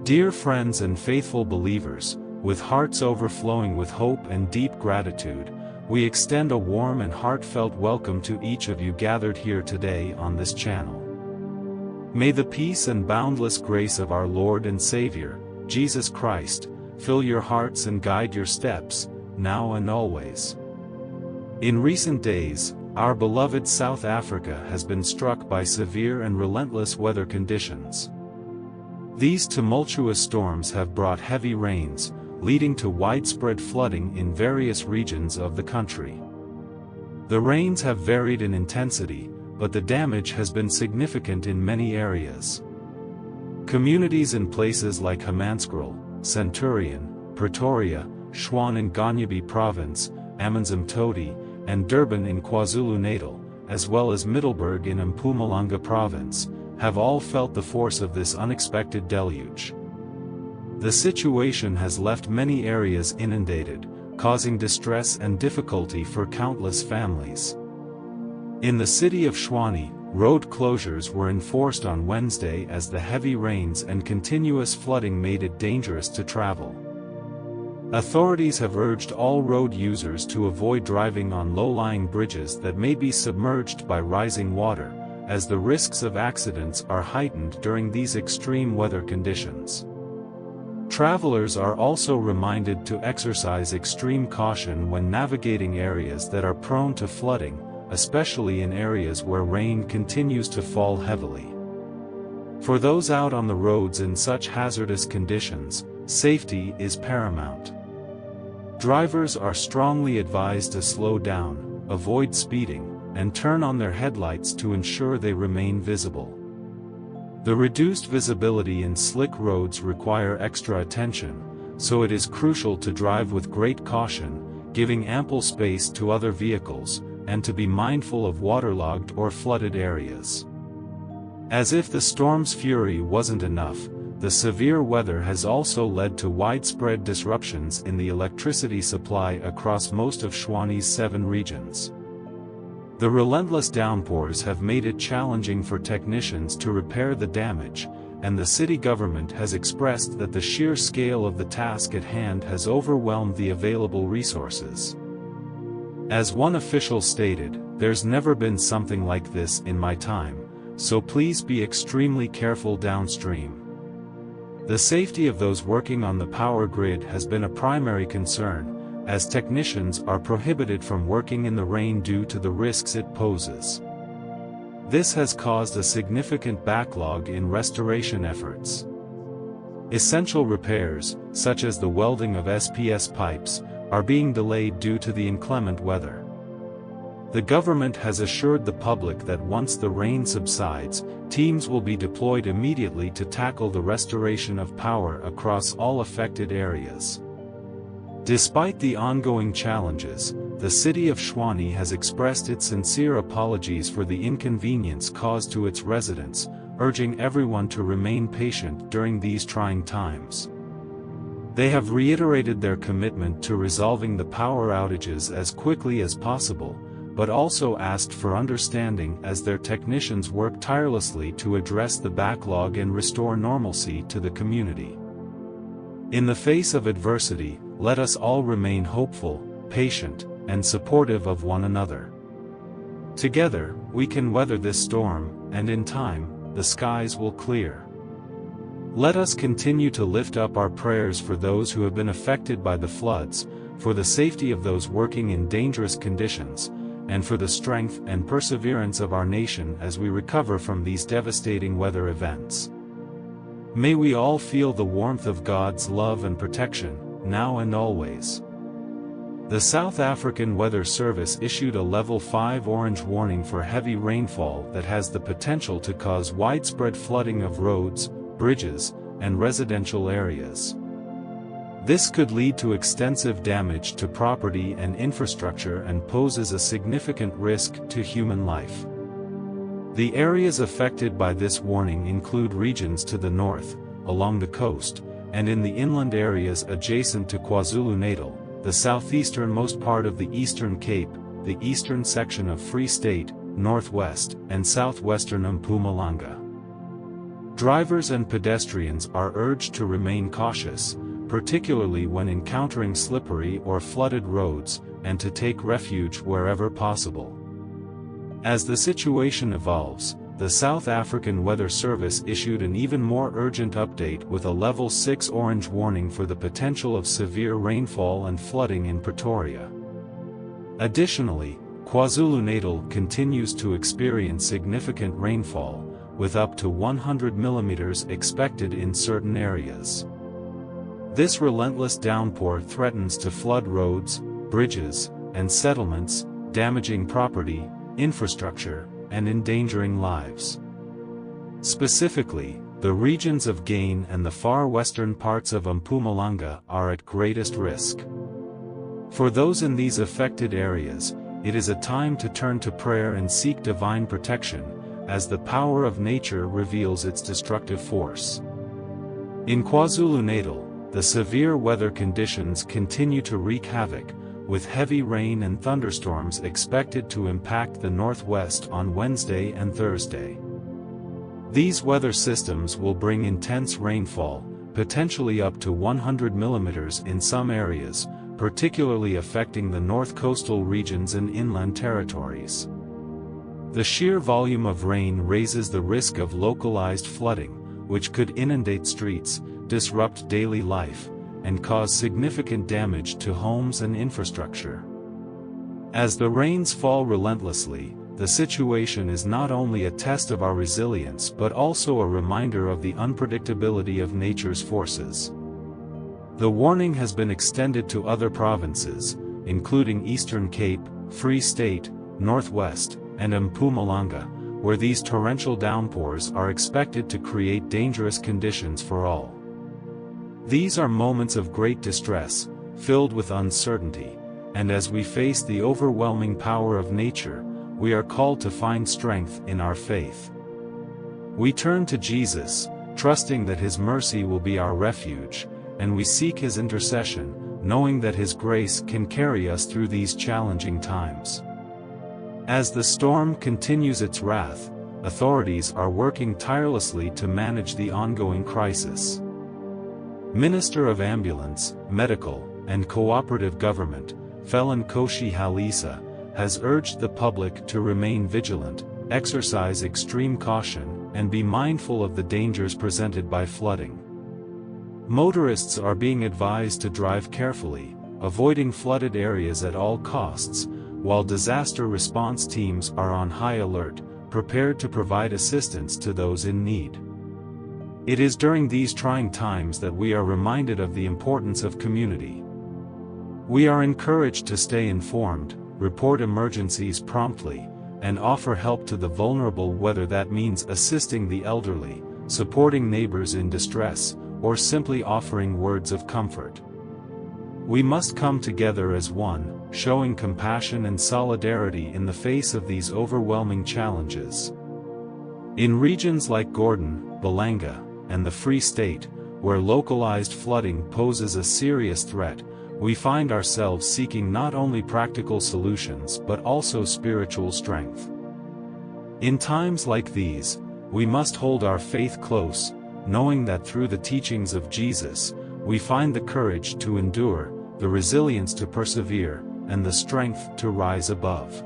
Dear friends and faithful believers, with hearts overflowing with hope and deep gratitude, we extend a warm and heartfelt welcome to each of you gathered here today on this channel. May the peace and boundless grace of our Lord and Savior, Jesus Christ, fill your hearts and guide your steps, now and always. In recent days, our beloved South Africa has been struck by severe and relentless weather conditions. These tumultuous storms have brought heavy rains, leading to widespread flooding in various regions of the country. The rains have varied in intensity, but the damage has been significant in many areas. Communities in places like Hammanskraal, Centurion, Pretoria, Tshwane in Ganyebi Province, Amanzimtoti, and Durban in KwaZulu-Natal, as well as Middelburg in Mpumalanga Province, have all felt the force of this unexpected deluge. The situation has left many areas inundated, causing distress and difficulty for countless families. In the city of Tshwane, road closures were enforced on Wednesday as the heavy rains and continuous flooding made it dangerous to travel. Authorities have urged all road users to avoid driving on low-lying bridges that may be submerged by rising water, as the risks of accidents are heightened during these extreme weather conditions. Travelers are also reminded to exercise extreme caution when navigating areas that are prone to flooding, especially in areas where rain continues to fall heavily. For those out on the roads in such hazardous conditions, safety is paramount. Drivers are strongly advised to slow down, avoid speeding, and turn on their headlights to ensure they remain visible. The reduced visibility in slick roads require extra attention, so it is crucial to drive with great caution, giving ample space to other vehicles, and to be mindful of waterlogged or flooded areas. As if the storm's fury wasn't enough, the severe weather has also led to widespread disruptions in the electricity supply across most of Tshwane's 7 regions. The relentless downpours have made it challenging for technicians to repair the damage, and the city government has expressed that the sheer scale of the task at hand has overwhelmed the available resources. As one official stated, "There's never been something like this in my time, so please be extremely careful downstream." The safety of those working on the power grid has been a primary concern, as technicians are prohibited from working in the rain due to the risks it poses. This has caused a significant backlog in restoration efforts. Essential repairs, such as the welding of SPS pipes, are being delayed due to the inclement weather. The government has assured the public that once the rain subsides, teams will be deployed immediately to tackle the restoration of power across all affected areas. Despite the ongoing challenges, the city of Tshwane has expressed its sincere apologies for the inconvenience caused to its residents, urging everyone to remain patient during these trying times. They have reiterated their commitment to resolving the power outages as quickly as possible, but also asked for understanding as their technicians work tirelessly to address the backlog and restore normalcy to the community. In the face of adversity, let us all remain hopeful, patient, and supportive of one another. Together, we can weather this storm, and in time, the skies will clear. Let us continue to lift up our prayers for those who have been affected by the floods, for the safety of those working in dangerous conditions, and for the strength and perseverance of our nation as we recover from these devastating weather events. May we all feel the warmth of God's love and protection, now and always. The South African Weather Service issued a Level 5 orange warning for heavy rainfall that has the potential to cause widespread flooding of roads, bridges, and residential areas. This could lead to extensive damage to property and infrastructure and poses a significant risk to human life. The areas affected by this warning include regions to the north, along the coast, and in the inland areas adjacent to KwaZulu-Natal, the southeasternmost part of the Eastern Cape, the eastern section of Free State, northwest, and southwestern Mpumalanga. Drivers and pedestrians are urged to remain cautious, particularly when encountering slippery or flooded roads, and to take refuge wherever possible. As the situation evolves, the South African Weather Service issued an even more urgent update with a level 6 orange warning for the potential of severe rainfall and flooding in Pretoria. Additionally, KwaZulu-Natal continues to experience significant rainfall, with up to 100 mm expected in certain areas. This relentless downpour threatens to flood roads, bridges, and settlements, damaging property, infrastructure, and endangering lives. Specifically, the regions of Gain and the far western parts of Mpumalanga are at greatest risk. For those in these affected areas, it is a time to turn to prayer and seek divine protection, as the power of nature reveals its destructive force. In KwaZulu-Natal, the severe weather conditions continue to wreak havoc, with heavy rain and thunderstorms expected to impact the northwest on Wednesday and Thursday. These weather systems will bring intense rainfall, potentially up to 100 mm in some areas, particularly affecting the north coastal regions and inland territories. The sheer volume of rain raises the risk of localized flooding, which could inundate streets, disrupt daily life, and cause significant damage to homes and infrastructure. As the rains fall relentlessly, the situation is not only a test of our resilience but also a reminder of the unpredictability of nature's forces. The warning has been extended to other provinces, including Eastern Cape, Free State, Northwest, and Mpumalanga, where these torrential downpours are expected to create dangerous conditions for all. These are moments of great distress, filled with uncertainty, and as we face the overwhelming power of nature, we are called to find strength in our faith. We turn to Jesus, trusting that His mercy will be our refuge, and we seek His intercession, knowing that His grace can carry us through these challenging times. As the storm continues its wrath, authorities are working tirelessly to manage the ongoing crisis. Minister of Ambulance, Medical, and Cooperative Government, Felon Koshi Halisa, has urged the public to remain vigilant, exercise extreme caution, and be mindful of the dangers presented by flooding. Motorists are being advised to drive carefully, avoiding flooded areas at all costs, while disaster response teams are on high alert, prepared to provide assistance to those in need. It is during these trying times that we are reminded of the importance of community. We are encouraged to stay informed, report emergencies promptly, and offer help to the vulnerable, whether that means assisting the elderly, supporting neighbors in distress, or simply offering words of comfort. We must come together as one, showing compassion and solidarity in the face of these overwhelming challenges. In regions like Gordon, Balanga, and the Free State, where localized flooding poses a serious threat, we find ourselves seeking not only practical solutions but also spiritual strength. In times like these, we must hold our faith close, knowing that through the teachings of Jesus, we find the courage to endure, the resilience to persevere, and the strength to rise above.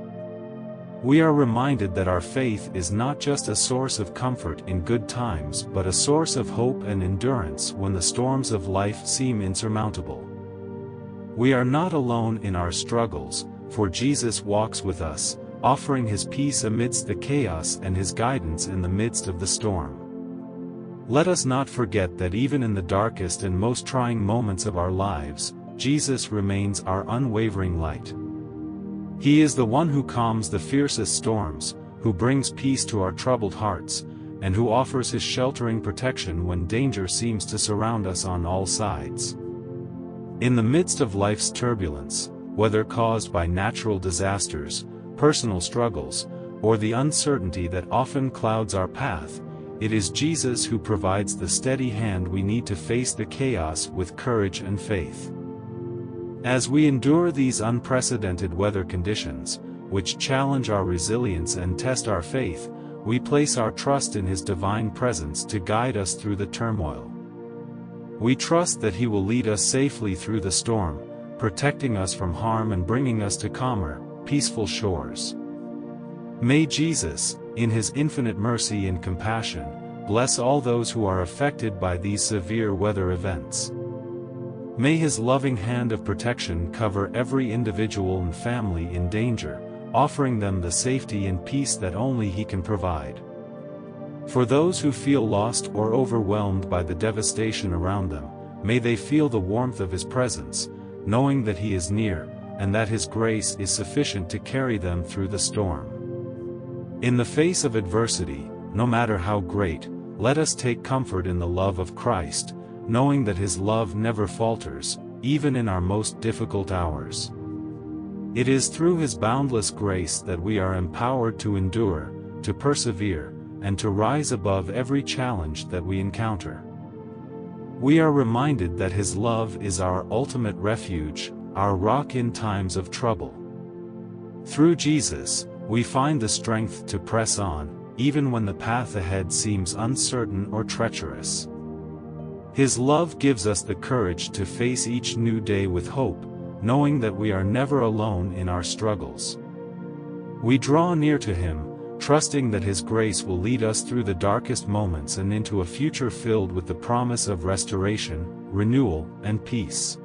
We are reminded that our faith is not just a source of comfort in good times but a source of hope and endurance when the storms of life seem insurmountable. We are not alone in our struggles, for Jesus walks with us, offering His peace amidst the chaos and His guidance in the midst of the storm. Let us not forget that even in the darkest and most trying moments of our lives, Jesus remains our unwavering light. He is the one who calms the fiercest storms, who brings peace to our troubled hearts, and who offers His sheltering protection when danger seems to surround us on all sides. In the midst of life's turbulence, whether caused by natural disasters, personal struggles, or the uncertainty that often clouds our path, it is Jesus who provides the steady hand we need to face the chaos with courage and faith. As we endure these unprecedented weather conditions, which challenge our resilience and test our faith, we place our trust in His divine presence to guide us through the turmoil. We trust that He will lead us safely through the storm, protecting us from harm and bringing us to calmer, peaceful shores. May Jesus, in His infinite mercy and compassion, bless all those who are affected by these severe weather events. May His loving hand of protection cover every individual and family in danger, offering them the safety and peace that only He can provide. For those who feel lost or overwhelmed by the devastation around them, may they feel the warmth of His presence, knowing that He is near, and that His grace is sufficient to carry them through the storm. In the face of adversity, no matter how great, let us take comfort in the love of Christ, knowing that His love never falters, even in our most difficult hours. It is through His boundless grace that we are empowered to endure, to persevere, and to rise above every challenge that we encounter. We are reminded that His love is our ultimate refuge, our rock in times of trouble. Through Jesus, we find the strength to press on, even when the path ahead seems uncertain or treacherous. His love gives us the courage to face each new day with hope, knowing that we are never alone in our struggles. We draw near to Him, trusting that His grace will lead us through the darkest moments and into a future filled with the promise of restoration, renewal, and peace.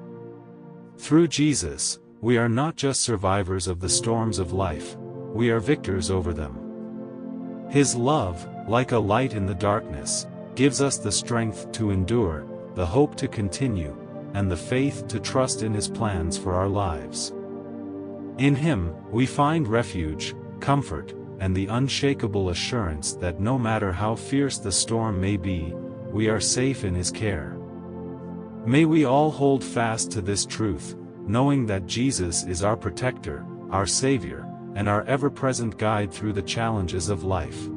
Through Jesus, we are not just survivors of the storms of life, we are victors over them. His love, like a light in the darkness, gives us the strength to endure, the hope to continue, and the faith to trust in His plans for our lives. In Him, we find refuge, comfort, and the unshakable assurance that no matter how fierce the storm may be, we are safe in His care. May we all hold fast to this truth, knowing that Jesus is our protector, our Savior, and our ever-present guide through the challenges of life.